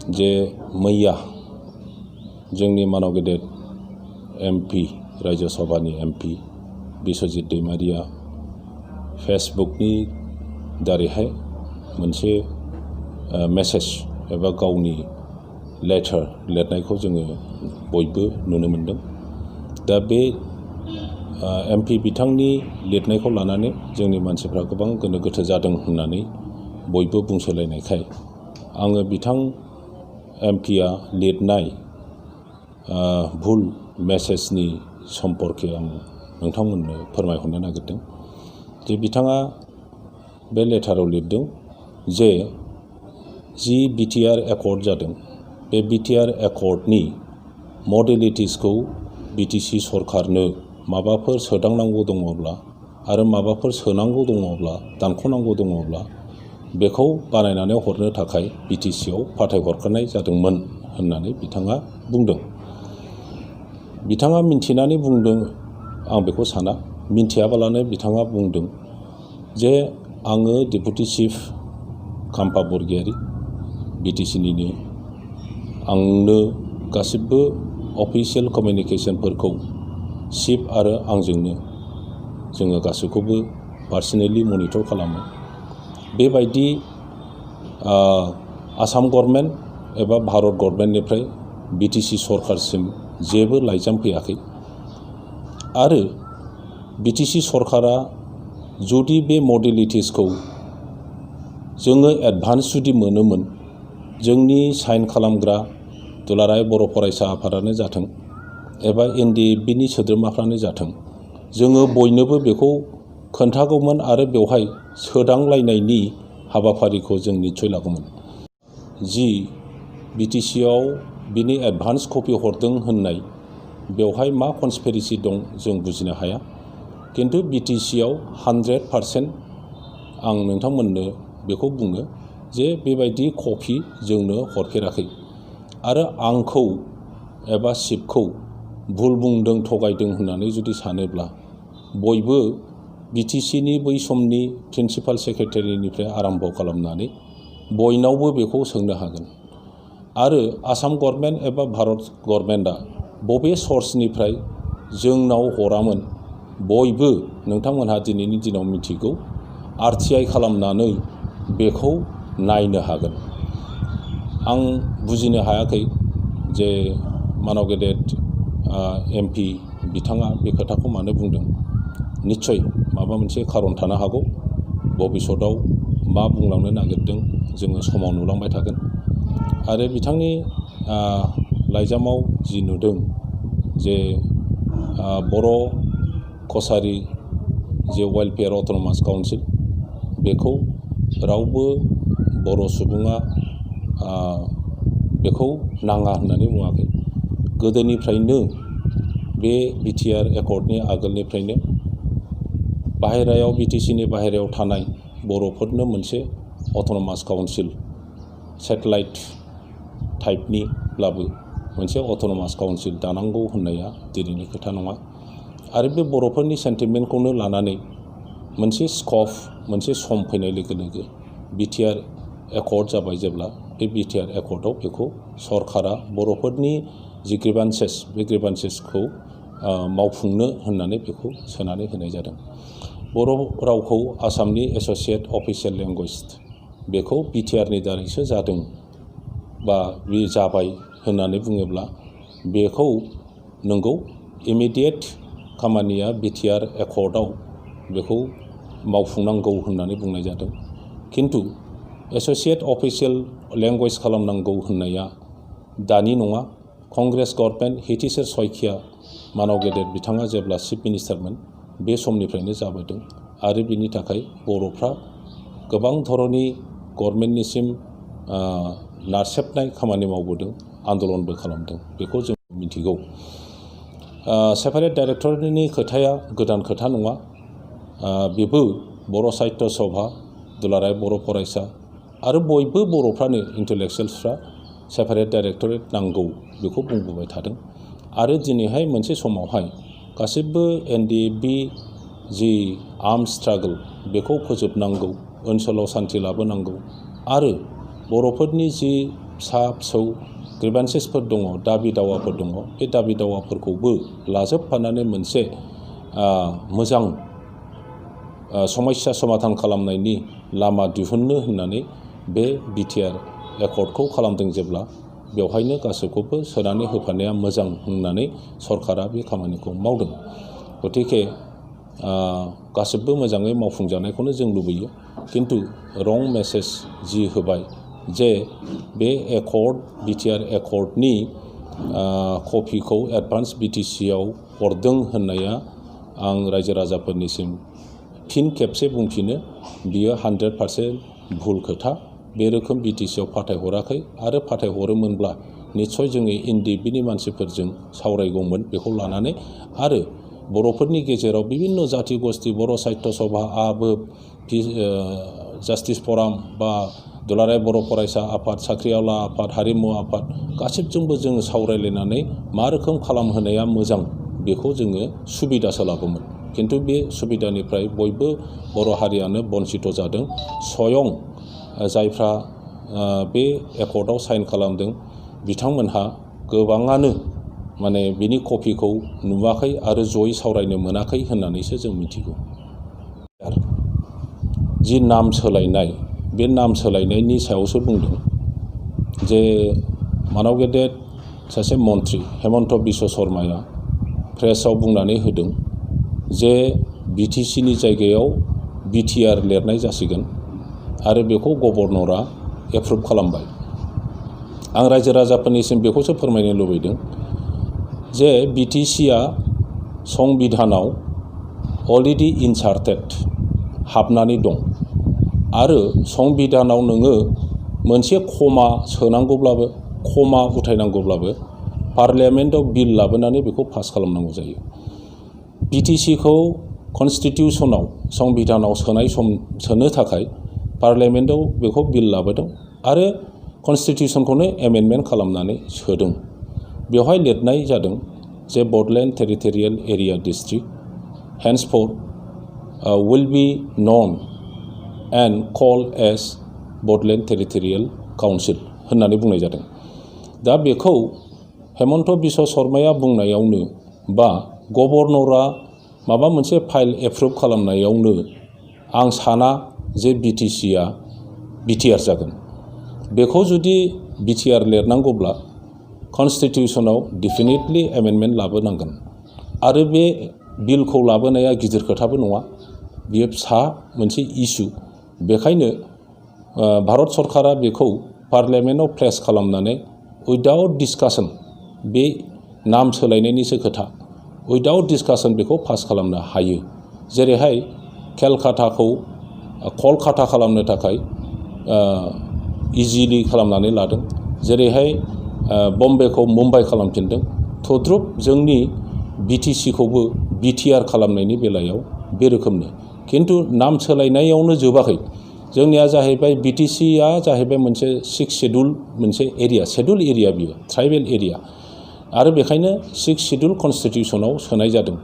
जे मैया जोंनि मानाव गेदेर MP राज्य सभानि MP बिश्वजित दैमारिया फेसबुकनि दारैहाय मोनसे मेसेज एबा गावनि लेटार लिरनायखौ जोङो बयबो नुनो मोनदों। दा बे MP बिथांनि लिरनायखौ लानानै जोंनि मानसिफ्रा गोबां गोनो गोथो जादों होननानै बयबो बुंसोलायनायखाय आङो बिथां MPआ लिरनाय भुल मेसेजनि सम्पर्के आं नोंथांमोननो फोरमायहरनो नागिरदों। जे बिथाङा बे लेटाराव लिरदों जे जि BTR एकर्ड जादों बे BTR एकर्डनि मडेलिटिसखौ BTC सरकारनो माबाफोर सोदांनांगौ दङब्ला आरो माबाफोर सोनांगौ दङब्ला दानख'नांगौ दङब्ला बेखौ बानायनानै हरनो थाखाय BTCआव फाथायहरखानाय जादोंमोन होननानै बिथाङा बुंदों। बिथाङा मिन्थिनानै बुंदों आं बेखौ साना, मिन्थियाबालानो बिथाङा बुंदों जे आङो डेपुटि चिफ खाम्फा बरगयारी BTCनिनो आंनो गासिबो अफिसियेल कमिउनिकेशनफोरखौ चिफ आरो आंजोंनो जोङो गासैखौबो पार्सनेलि मनिटर खालामो। बेबायदि आसाम गभर्नमेन्ट एबा भारत गभर्नमेन्टनिफ्राय BTC सरकारसिम जेबो लाइजाम फैयाखै आरो BTC सरकारा जुदि बे मडेलिटिसखौ जोङो एडभान्स जुदि मोनोमोन जोंनि साइन खालामग्रा दुलाराय बर' फरायसा आफादानो जाथों एबा NDBनि सोद्रोमाफ्रानो जाथों जोङो बयनोबो बेखौ खोन्थागौमोन आरो बेवहाय सोदांलायनायनि हाबाफारिखौ जों निस्सय लागौमोन। जि BTCआव बिनि एडभान्स कपि हरदों होननाय बेवहाय मा कनस्पिरेसि दं जों बुजिनो हाया, किन्तु BTCआव 100% आं नोंथांमोननो बेखौ बुङो जे बेबायदि कपि जोंनो हरफेराखै आरो आंखौ एबा चिफखौ भुल बुंदों थगायदों होननानै जुदि सानोब्ला बयबो BTCनि बै समनि प्रिन्सिपाल सेक्रेटारिनिफ्राय आरम्भ खालामनानै बयनावबो बेखौ सोंनो हागोन आरो आसाम गभर्नमेन्ट एबा भारत गभर्नमेन्टआ बबे सर्सनिफ्राय जोंनाव हरामोन बयबो नोंथांमोनहा दिनैनि दिनाव मिथिगौ। RTI खालामनानै बेखौ नायनो हागोन। आं बुजिनो हायाखै जे मानाव गेदेर MP बिथाङा बे खोथाखौ मानो बुंदों। निस्सय माबा मोनसे खारन थानो हागौ। भबिष्यताव मा बुंलांनो नागिरदों जोङो समाव नुलांबाय थागोन आरो बिथांनि लाइजामाव जि नुदों जे बर' कसारि जे वेलफेयार अट'नमास काउन्सिल बेखौ रावबो बर' सुबुङा बेखौ नाङा होननानै बुङाखै। गोदोनिफ्रायनो बे BTR एकर्डनि आगोलनिफ्रायनो बाहेरायाव BTCनि बाहेरायाव थानाय बर'फोरनो मोनसे अट'नमास काउन्सिल सेटेलाइट टाइपनिब्लाबो मोनसे अट'नमास काउन्सिल दानांगौ होननाया दिनैनि खोथा नङा आरो बे बर'फोरनि सेन्टिमेन्टखौनो लानानै मोनसे स्कप मोनसे सम फैनाय लोगो लोगो BTR एकर्ड जाबाय जेब्ला बे BTR एकर्डआव बेखौ सरकारा बर'फोरनि जि ग्रिभान्सेस बे ग्रिभान्सेसखौ मावफुंनो होननानै बेखौ सोनानै होनाय जादों। बर' रावखौ आसामनि एस'सियेट अफिसियेल लेंगुवेज बेखौ BTRनि दारैसो जादों बा बे जाबाय होननानै बुङोब्ला बेखौ नंगौ इमिडियेट खामानिया BTR एकर्डआव बेखौ मावफुंनांगौ होननानै बुंनाय जादों, किन्तु एस'सियेट अफिसियेल लेंगुवेज खालामनांगौ होननाया दानि नङा। कंग्रेस गभर्नमेन्ट हितिसर शइकिया मानाव गेदेर बिथाङा जेब्ला चिफ मिनिस्टारमोन बे समनिफ्रायनो जाबोदों आरो बिनि थाखाय बर'फ्रा गोबां धरनि गभर्नमेन्टनिसिम नारसेबनाय खामानि मावबोदों, आन्दलनबो खालामदों, बेखौ जों मिथिगौ। सेपारेट डाइरेक्टरनि खोथाया गोदान खोथा नङा। बेबो बर' साहित्य सभा दुलाराय बर' फरायसा आरो बयबो बर'फ्रानो इन्टेलेक्सुयेल्सफ्रा सेपारेट डाइरेक्टरेट नांगौ बेखौ बुंबोबाय थादों आरो दिनैहाय मोनसे समावहाय गासिबो NDB जि आर्म स्ट्रागल बेखौ फोजोबनांगौ, ओनसोलाव सान्थि लाबोनांगौ आरो बर'फोरनि जि फिसा फिसौ ग्रिभान्सेसफोर दङ, दाबि दावाफोर दङ, बे दाबि दावाफोरखौबो लाजोबफानानै मोनसे मोजां समस्या समाधान खालामनायनि लामा दिहुननो होननानै बे बिटिआर एकर्डखौ खालामदों। जेब्ला बेवहायनो गासैखौबो सोनानै होफानाया मोजां होननानै सरकारा बे खामानिखौ मावदों। गतिके गासिबो मोजाङै मावफुंजानायखौनो जों लुबैयो, किन्तु रं मेसेज जि होबाय जे बे एकर्ड बिटिआर एकर्डनि कपिखौ एडभान्स बिटिसिआव हरदों होननाया आं रायजो राजाफोरनिसिम फिन खेबसे बुंफिनो, बियो 100% भुल खोथा। बे रोखोम बिटिसिआव फाथायहराखै, आरो फाथायहरोमोनब्ला निस्सय जोंनि NDBनि मानसिफोरजों सावरायगौमोन बेखौ लानानै। आरो बर'फोरनि गेजेराव बिभिन्न जाति गस्थि, बर' साहित्य सभा, आबो जास्टिस फराम बा दुलाराय बर' फरायसा आफाद, साख्रिआवला आफाद, हारिमु आफाद गासिबजोंबो जोङो सावरायलायनानै मा रोखोम खालामहोनाया मोजां बेखौ जोङो सुबिदासो लागौमोन। किन्तु बे सुबिदानिफ्राय बयबो बर' हारियानो बन्सित जादों। स्वयं जायफ्रा बे एकर्डआव साइन खालामदों बिथांमोनहा गोबाङानो माने बिनि कपिखौ नुवाखै आरो जयै सावरायनो मोनाखै होननानैसो जों मिथिगौ। जि नाम सोलायनाय, बे नाम सोलायनायनि सायावसो बुंदों जे मानाव गेदेर सासे मन्त्रि हेमन्त बिश्व शर्माया प्रेसआव बुंनानै होदों जे बिटिसिनि जायगायाव बिटिआर लिरनाय जासिगोन आरो बेखौ गभर्नरा एप्रुभ खालामबाय। आं रायजो राजाफोरनिसिम बेखौसो फोरमायनो लुबैदों जे बिटिसिआ संबिधानाव अलरेडि इनसार्टेड हाबनानै दं, आरो संबिधानाव नोङो मोनसे कमा सोनांगौब्लाबो, कमा उथायनांगौब्लाबो पार्लियामेन्टआव बिल लाबोनानै बेखौ पास खालामनांगौ जायो। बिटिसिखौ कनस्टिटिउसनाव संबिधानाव सोनो थाखाय पार्लियामेन्टआव बेखौ बिल लाबोदों आरो कनस्टिटिउसनखौनो एमेन्डमेन्ट खालामनानै सोदों। बेवहाय लिरनाय जादों जे Bodoland territorial area district henceforth will be known and called as Bodoland territorial council होननानै बुंनाय जादों। दा बेखौ हेमन्त बिश्व शर्माया बुंनायावनो बा गभर्नरा माबा मोनसे फाइल एप्रुभ खालामनायावनो आं साना जे बिटिसिआ बिटिआर जागोन। बेखौ जुदि बिटिआर लिरनांगौब्ला कनस्टिटिउसनाव डेफिनेटलि एमेन्डमेन्ट लाबोनांगोन, आरो बे बिलखौ लाबोनाया गिदिर खोथाबो नङा, बियो फिसा मोनसे इस्यु। बेखायनो भारत सरकारा बेखौ पार्लियामेन्टआव प्लेस खालामनानै उइदाउट डिसकासन, बे नाम सोलायनायनिसो खोथा, उइदाउट डिसकासन बेखौ पास खालामनो हायो। जेरैहाय केलकाताखौ कलकाता खालामनो थाखाय इजिलि खालामनानै लादों, जेरैहाय बम्बेखौ मुम्बाइ खालामफिनदों। थद्रुब जोंनि बिटिसिखौबो बिटिआर खालामनायनि बेलायाव बे रोखोमनो। किन्तु नाम सोलायनायावनो जोबाखै। जोंनिया जाहैबाय बिटिसिआ जाहैबाय मोनसे 6 शेड्युल मोनसे एरिया, शेड्युल एरिया बियो, ट्राइबेल एरिया, आरो बेखायनो 6 शेड्युल कनस्टिटिउसनाव सोनाय जादों।